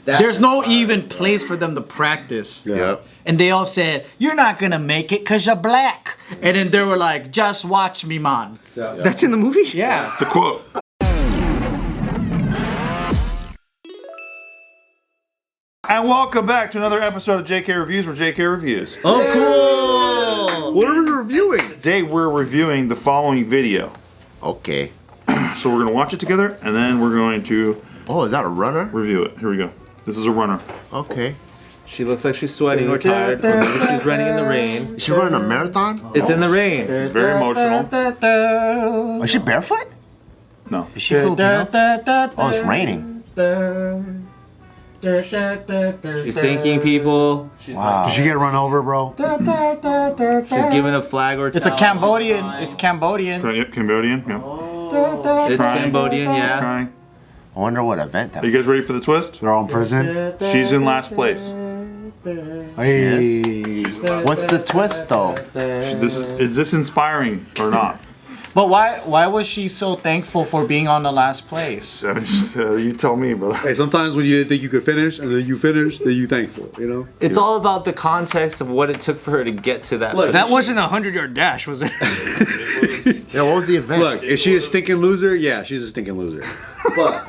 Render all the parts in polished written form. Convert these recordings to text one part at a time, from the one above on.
There's no even place for them to practice. Yep. And they all said, "You're not gonna make it because you're black." And then they were like, "Just watch me, man." Yeah. That's in the movie? Yeah. It's a quote. And welcome back to another episode of JK Reviews, where JK reviews. Oh, cool. What are we reviewing? Today we're reviewing the following video. Okay. So we're gonna watch it together, and then we're going to Oh, is that a runner? review it. Here we go. This is a runner. Okay. She looks like she's sweating or tired, or maybe she's running in the rain. Is she running a marathon? It's in the rain. It's very emotional. Is she barefoot? No. Is she Filipino? Oh, it's raining. She's thanking people. Wow. Did you get run over, bro? She's giving a flag or It's a Cambodian. It's Cambodian. Cambodian? Yeah. It's crying. Cambodian, She's yeah. crying. I wonder what event that Are you guys ready for the twist? They're all in prison. She's in last place. Hey. What's the twist, though? Is this inspiring or not? But why was she so thankful for being on the last place? You tell me, brother. Hey, sometimes when you didn't think you could finish, and then you finish, then you thankful, you know? It's all about the context of what it took for her to get to that. That wasn't a 100-yard dash, was it? Yeah, what was the event? Look, is she a stinking loser? Yeah, she's a stinking loser. But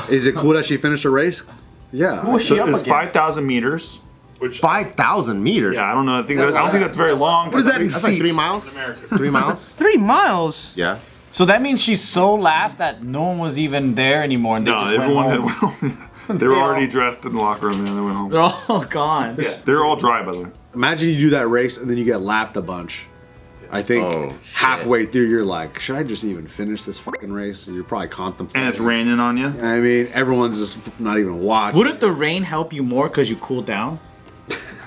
is it cool that she finished a race? Yeah. Who was she up It's against? 5,000 meters. Which 5,000 meters. yeah, I don't know. I don't think that's very long. What is that in That's like feet? 3 miles. 3 miles. 3 miles? Yeah. So that means she's so last that no one was even there anymore, and they No, just everyone went home. had. They were already dressed in the locker room, and they went home. They're all gone. They're all dry, by the way. Imagine you do that race and then you get lapped a bunch. I think Oh, shit. halfway through you're like, should I just even finish this fucking race? You're probably contemplating. And it's raining on you. I mean, everyone's just not even watching. Wouldn't the rain help you more because you cooled down?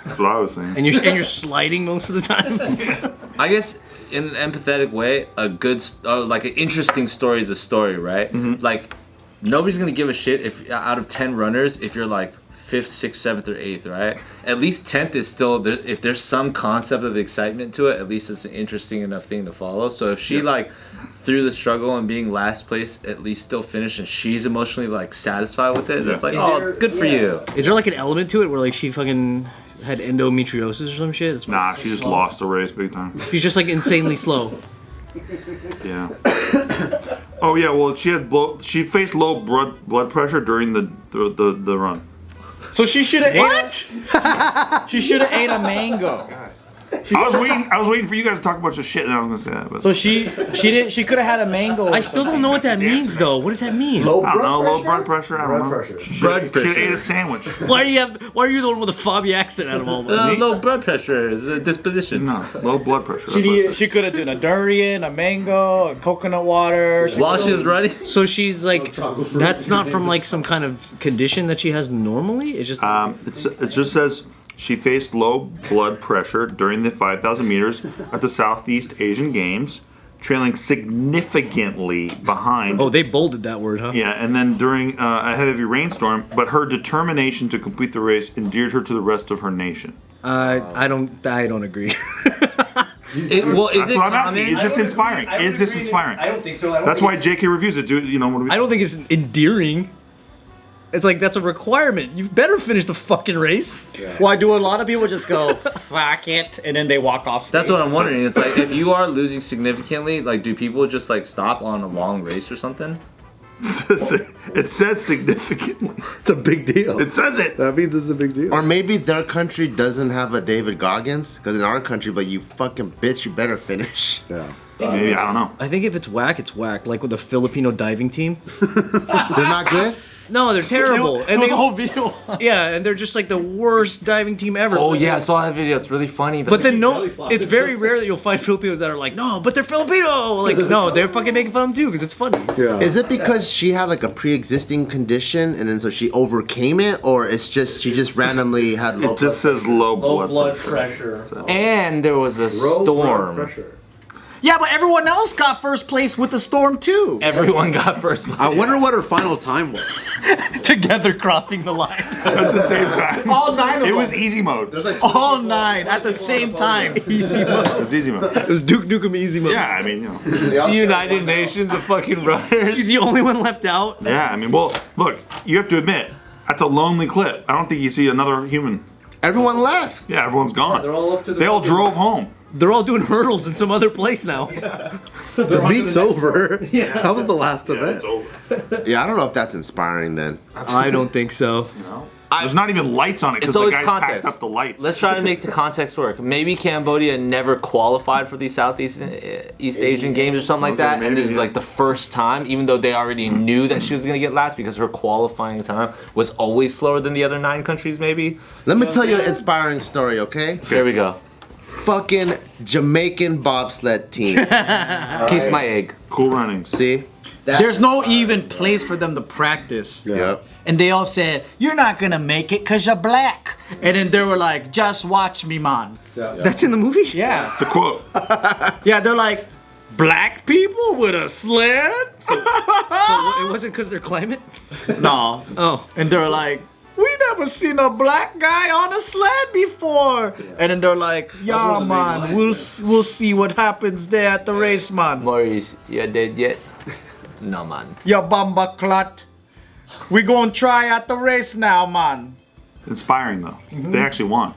That's what I was saying. And you're sliding most of the time? I guess in an empathetic way, a good, like an interesting story is a story, right? Like nobody's gonna give a shit if out of 10 runners, if you're like 5th, 6th, 7th, or 8th, right? At least 10th is still there. If there's some concept of excitement to it, at least it's an interesting enough thing to follow. So if she like through the struggle and being last place, at least still finished, and she's emotionally like satisfied with it, that's like, oh, good for you. Is there like an element to it where like she fucking had endometriosis or some shit? It's Nah, she just lost the race big time. She's just like insanely slow. Yeah. Oh yeah. Well, she faced low blood pressure during the run. So she should have ate. She should have ate a mango. I was waiting for you guys to talk about your shit, and I was gonna say that. But So she could have had a mango. I still don't know what that means though. What does that mean? I don't know. Low blood pressure. I don't know. She Blood should pressure. ate a sandwich. Why are you the one with a fobby accent out of all of them? Low blood pressure is a disposition. No, low blood pressure. That's what I said. She could have done a durian, a mango, a coconut water. While she was running, So she's like, that's not from like some kind of condition that she has normally? It's just... It just says she faced low blood pressure during the 5,000 meters at the Southeast Asian Games, trailing significantly behind. Oh, they bolded that word, huh? Yeah, and then during a heavy rainstorm, but her determination to complete the race endeared her to the rest of her nation. I don't agree. well, is That's it what I'm asking. common? Is this inspiring? Is this inspiring? I don't think so. That's why JK reviews it. Do you know what? I don't think it's endearing. It's like, that's a requirement. You better finish the fucking race. Why do a lot of people just go fuck it and then they walk off stage? That's what I'm wondering. It's like, if you are losing significantly, like, do people just like stop on a long race or something? It says significantly. It's a big deal. It says it. That means it's a big deal. Or maybe their country doesn't have a David Goggins, because in our country, but you fucking bitch, you better finish. Yeah. Maybe, I don't know. I think if it's whack, it's whack. Like with the Filipino diving team. They're not good? No, they're terrible. It was a whole video. Yeah, and they're just like the worst diving team ever. Oh yeah, I saw that video. It's really funny. But then it's very rare that you'll find Filipinos that are like, no, but they're Filipino. Like, no, they're fucking making fun of them too because it's funny. Yeah. Is it because she had like a pre-existing condition and then so she overcame it, or it's just she just randomly had low It just says low blood pressure. and there was a storm. Yeah, but everyone else got first place with the storm too. Everyone got first place. I wonder what her final time was. Together crossing the line. at the same time. All 9 of them. It was easy mode. It all 9 at the same time. Easy mode. was easy mode. It was Duke Nukem easy mode. Yeah, I mean, you know. The United Nations of fucking runners. He's the only one left out. Yeah, I mean, well, look, you have to admit, That's a lonely clip. I don't think you see another human. Everyone left. Yeah, everyone's gone. They're all up to the They all drove home. They're all doing hurdles in some other place now. The meet's over. Yeah. That was the last Yeah, event. it's over. Yeah, I don't know if that's inspiring then. I don't think so. There's not even lights on it because It's the always guys context. packed up the lights. Let's try to make the context work. Maybe Cambodia never qualified for these Southeast East Asian Games or something like that, and this is like the first time, even though they already knew that she was gonna get last because her qualifying time was always slower than the other 9 countries. Maybe. Let me tell you an inspiring story, okay? There we go. Fucking Jamaican bobsled team. Kiss my egg. Cool runnings. See? There's no even place for them to practice. Yep. And they all said, "You're not gonna make it because you're black." And then they were like, "Just watch me, man." That's in the movie? Yeah. It's a quote. Yeah, they're like, "Black people with a sled?" So it wasn't because they're climate? No. Oh. And they're like, "We never seen a black guy on a sled before." And then they're like, "Yeah, man, we'll see what happens there at the race, man. Maurice, you dead yet? No, man. Ya bamba clot. We gonna try at the race now, man." Inspiring though. They actually won.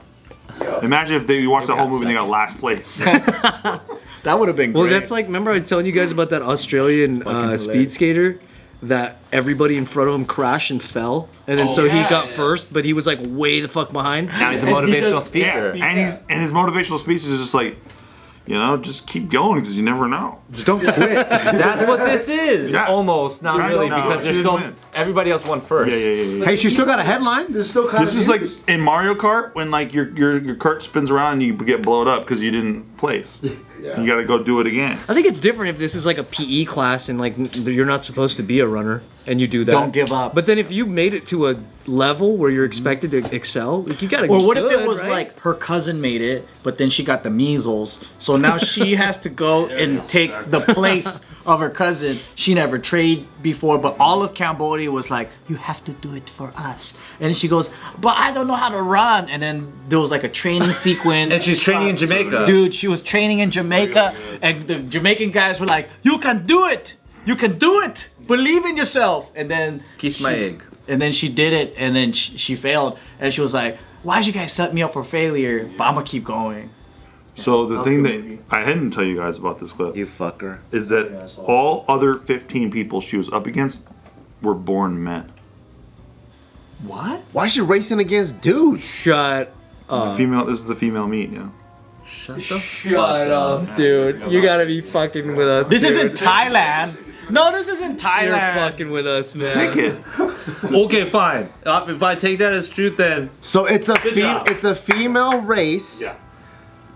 Imagine if they watched the whole movie and they got last place. That would have been great. Well, that's like, remember I was telling you guys about that Australian speed skater that everybody in front of him crashed and fell? And then so he got first, but he was like way the fuck behind. Now he's a motivational speaker. Yeah, and his motivational speech is just like, you know, just keep going because you never know. Just don't quit. That's what this is. Yeah. Almost, not Right. really, No, because she there's didn't still win. everybody else won first. Yeah. Hey, she still got a headline. This is still kind This is like in Mario Kart when like your cart spins around and you get blown up because you didn't place. You got to go do it again. I think it's different if this is like a PE class and like you're not supposed to be a runner and you do that. Don't give up. But then if you made it to a level where you're expected to excel, like you gotta. Or what be if it good, was right? like her cousin made it, but then she got the measles, so now she has to go and take the place of her cousin. She never trained before, but all of Cambodia was like, "You have to do it for us." And she goes, "But I don't know how to run." And then there was like a training sequence. And she's training in Jamaica. Dude, she was training in Jamaica, and the Jamaican guys were like, "You can do it! You can do it! Believe in yourself!" And then Kiss my egg. and then she did it, and then she failed, and she was like, "Why'd you guys set me up for failure? But I'm gonna keep going." So the thing that I didn't tell you guys about this clip You fucker. is that all other 15 people she was up against were born men. What? Why is she racing against dudes? Shut Female. This is the female meet. Yeah. Shut up, dude. You gotta be fucking with us. This dude. isn't Thailand. No, this isn't You're Thailand. fucking with us, man. Take it. Okay, fine. If I take that as truth, then So it's a job. it's a female race. Yeah.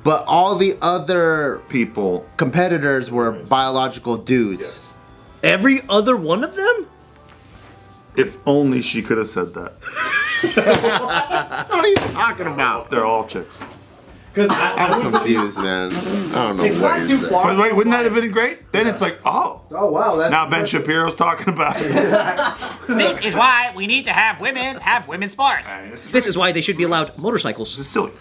But all the other People. competitors were biological dudes. Every other one of them? If only she could have said that. What are you talking about? They're all chicks. I'm confused, man. I don't know what you're saying. But wait, wouldn't that have been great? Then it's like, oh. Oh wow, that's Now Ben Shapiro's talking about it. This is why we need to have women's sports. This is why they should be allowed motorcycles. It's silly.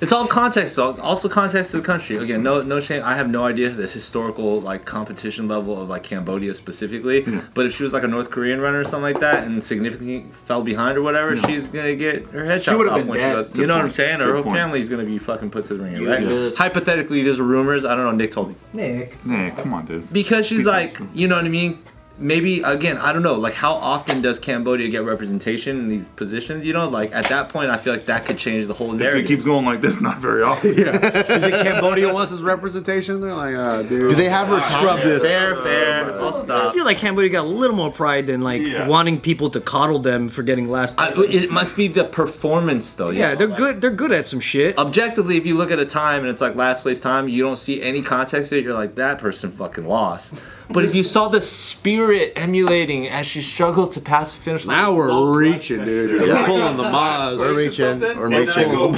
it's all context. So also context to the country. Again, no shame. I have no idea the historical like competition level of like Cambodia specifically. But if she was like a North Korean runner or something like that and significantly fell behind or whatever, she's gonna get her head chopped would've off been when dead. she goes. Good You know what I'm point. saying? Or Good her point. family's gonna be fucking put to the ringer, right? Yeah. Hypothetically, there's rumors. I don't know. Nick told me. Nah, come on, dude. Because she's Be like, sensible. you know what I mean? Maybe, again, I don't know, like how often does Cambodia get representation in these positions, you know? Like at that point, I feel like that could change the whole If narrative. it keeps going like this, not very often. You think Cambodia wants his representation? They're like, dude. Do they have her Scrub time? this. Fair, I'll I stop. feel like Cambodia got a little more pride than like Yeah. wanting people to coddle them for getting last. It must be the performance, though. yeah, they're good. They're good at some shit. Objectively, if you look at a time and it's like last place time, you don't see any context to it, you're like, that person fucking lost. But if you saw the spirit emulating as she struggled to pass the finish line. Now we're reaching, dude. We're pulling the Maz. We're reaching. We're And then I reaching. go,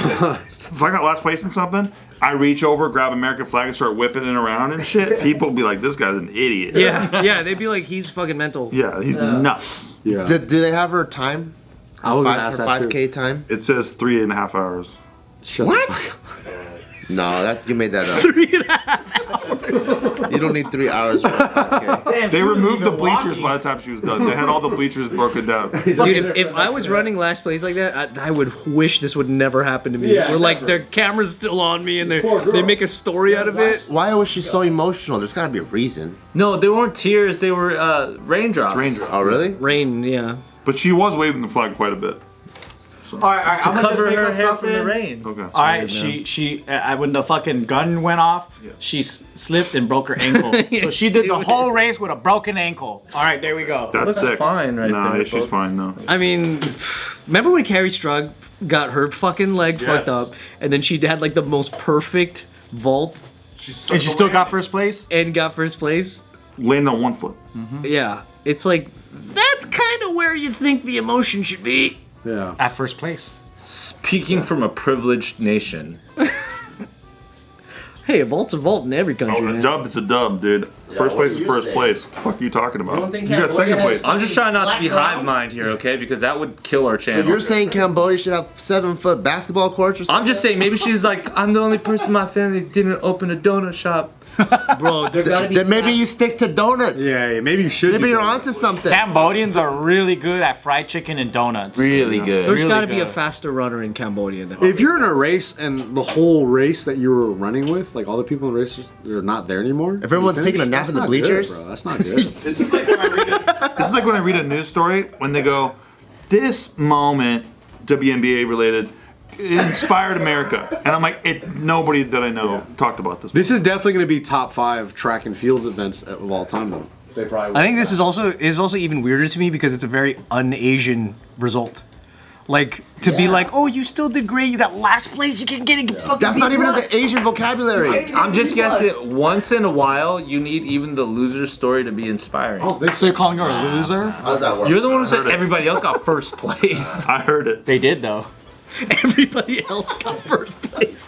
if I got last place in something, I reach over, grab American flag, and start whipping it around and shit. People be like, "This guy's an idiot." Yeah, they'd be like, he's fucking mental. Yeah, he's nuts. Yeah. Do they have her time? I was gonna ask Her that too. 5K time? It says 3.5 hours. Shut What? No, you made that up. 3.5 hours. You don't need 3 hours for a 5K. They removed the bleachers by the time she was done. They had all the bleachers broken down. Dude, if I was running last place like that, I would wish this would never happen to me. Yeah, Where like their camera's still on me and they make a story out of it. Why was she so emotional? There's gotta be a reason. No, they weren't tears. They were raindrops. Raindrops. Oh, really? Rain, yeah. But she was waving the flag quite a bit. All right, I'm gonna just Cover make her up hair from the something. rain. Okay. All right, she when the fucking gun went off, she slipped and broke her ankle. So she did the whole race with a broken ankle. All right, there we go. That's Looks sick. fine right nah, there, she's folks. fine though. I mean, remember when Carrie Strug got her fucking leg fucked Yes. up, and then she had like the most perfect vault And she still got first place. and got first place? Land on one foot. Yeah, it's like that's kind of where you think the emotion should be. Yeah. At first place. Speaking from a privileged nation. Hey, a vault's a vault in every country. Oh, a man. dub is a dub, dude. First what place do is you first say? place. What the fuck are you talking about? don't think You got second Cambodia place. has- I'm just trying not to be Black hive ground? mind here, okay? Because that would kill our So channel. you're saying Cambodia should have 7-foot basketball courts or something? I'm just saying, maybe she's like, I'm the only person in my family that didn't open a donut shop. Bro, there gotta be. Then maybe you stick to donuts. Yeah, maybe you should. Maybe do you're that. onto something. Cambodians are really good at fried chicken and donuts. Really good. There's really gotta be a good. faster runner in Cambodia than. If you're in a race and the whole race that you were running with, like all the people in the race, are not there anymore. If everyone's you taking a finish, nap that's in the not good, bleachers? bro. That's not good. This is like when I read a news story when they go, this moment, WNBA related, it inspired America. And I'm like, nobody that I know talked about this. This is definitely going to be top 5 track and field events of all time, though. They probably. I think this is also even weirder to me because it's a very un-Asian result. Like to be like, oh, you still did great. You got last place. You can get it. Fucking That's not B+. even in the Asian vocabulary. I'm just guessing, once in a while, you need even the loser story to be inspiring. So you're calling her a loser? How's that work? You're the one who said heard it. everybody else got first place. I heard it. They did though. Everybody else got first place.